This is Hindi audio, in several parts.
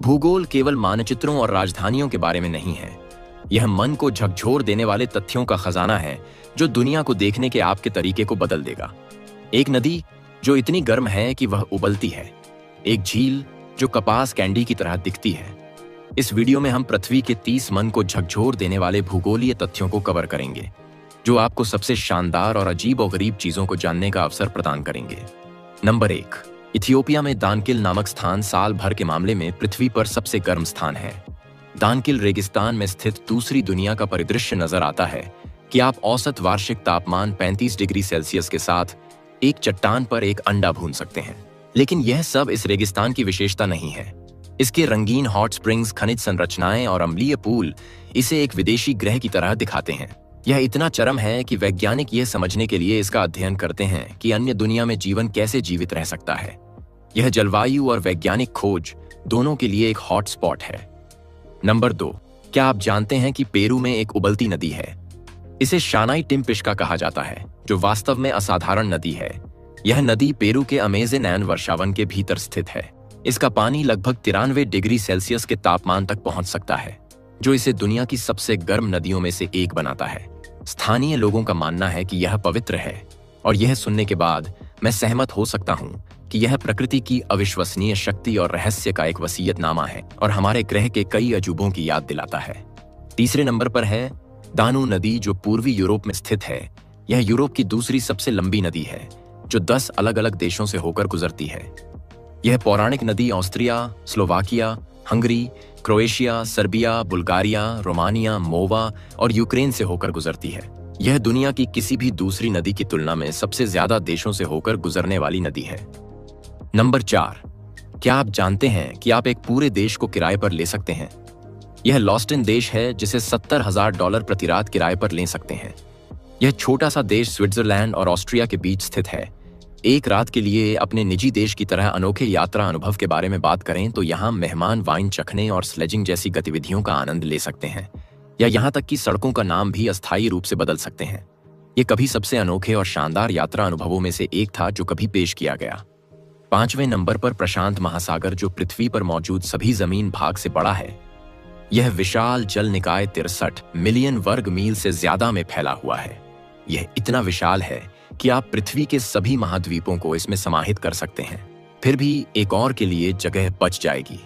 भूगोल केवल मानचित्रों और राजधानियों के बारे में नहीं है। यह मन को झकझोर देने वाले तथ्यों का खजाना है जो दुनिया को देखने के आपके तरीके को बदल देगा। एक नदी जो इतनी गर्म है कि वह उबलती है, एक झील जो कपास कैंडी की तरह दिखती है। इस वीडियो में हम पृथ्वी के 30 मन को झकझोर देने वाले भूगोलीय तथ्यों को कवर करेंगे, जो आपको सबसे शानदार और अजीबोगरीब चीजों को जानने का अवसर प्रदान करेंगे। नंबर 1, इथियोपिया में दानकिल नामक स्थान साल भर के मामले में पृथ्वी पर सबसे गर्म स्थान है। दानकिल रेगिस्तान में स्थित दूसरी दुनिया का परिदृश्य नजर आता है कि आप औसत वार्षिक तापमान 35 डिग्री सेल्सियस के साथ एक चट्टान पर एक अंडा भून सकते हैं। लेकिन यह सब इस रेगिस्तान की विशेषता नहीं है। इसके रंगीन हॉट स्प्रिंग्स, खनिज संरचनाएं और अम्लीय पूल इसे एक विदेशी ग्रह की तरह दिखाते हैं। यह इतना चरम है कि वैज्ञानिक यह समझने के लिए इसका अध्ययन करते हैं कि अन्य दुनिया में जीवन कैसे जीवित रह सकता है। यह जलवायु और वैज्ञानिक खोज दोनों के लिए एक हॉट स्पॉट है। नंबर 2, क्या आप जानते हैं कि पेरू में एक उबलती नदी है? इसे शानाई टिम्पिश्का कहा जाता है, जो वास्तव में असाधारण नदी है। यह नदी पेरू के अमेज़न वर्षावन के भीतर स्थित है। इसका पानी लगभग 93 डिग्री सेल्सियस के तापमान तक पहुंच सकता है, जो इसे दुनिया की सबसे गर्म नदियों में से एक बनाता है। स्थानीय लोगों का मानना है कि यह पवित्र है, और यह सुनने के बाद मैं सहमत हो सकता हूं कि यह प्रकृति की अविश्वसनीय शक्ति और रहस्य का एक वसीयतनामा है और हमारे ग्रह के कई अजूबों की याद दिलाता है। तीसरे नंबर पर है दानू नदी, जो पूर्वी यूरोप में स्थित है। यह यूरोप की दूसरी सबसे लंबी नदी है, जो 10 अलग अलग देशों से होकर गुजरती है। यह पौराणिक नदी Austria, Slovakia, Hungary, Croatia, Serbia, Bulgaria, Romania, मोवा और यूक्रेन से होकर गुजरती है। यह दुनिया की किसी भी दूसरी नदी की तुलना में सबसे ज्यादा देशों से होकर गुजरने वाली नदी है। नंबर 4, क्या आप जानते हैं कि आप एक पूरे देश को किराए पर ले सकते हैं? यह लॉस्टन देश है, जिसे $70,000 प्रति रात किराए पर ले सकते हैं। यह छोटा सा देश स्विट्जरलैंड और ऑस्ट्रिया के बीच स्थित है। एक रात के लिए अपने निजी देश की तरह अनोखे यात्रा अनुभव के बारे में बात करें तो यहाँ मेहमान वाइन चखने और स्लेजिंग जैसी गतिविधियों का आनंद ले सकते हैं, या यहाँ तक कि सड़कों का नाम भी अस्थायी रूप से बदल सकते हैं। ये कभी सबसे अनोखे और शानदार यात्रा अनुभवों में से एक था जो कभी पेश किया गया। 5वें नंबर पर प्रशांत महासागर, जो पृथ्वी पर मौजूद सभी जमीन भाग से बड़ा है। यह विशाल जल निकाय 63 मिलियन वर्ग मील से ज्यादा में फैला हुआ है। यह इतना विशाल है कि आप पृथ्वी के सभी महाद्वीपों को इसमें समाहित कर सकते हैं। फिर भी एक और के लिए जगह बच जाएगी।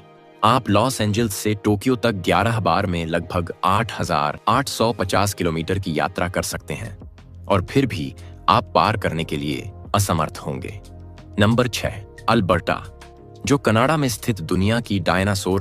आप लॉस एंजल्स से टोक्यो तक 11 बार में लगभग 8,850 किलोमीटर की यात्रा कर सकते हैं, और फिर भी आप पार करने के लिए असमर्थ होंगे। नंबर 6, अल्बर्टा, जो कनाडा में स्थित दुनिया की डायनासोर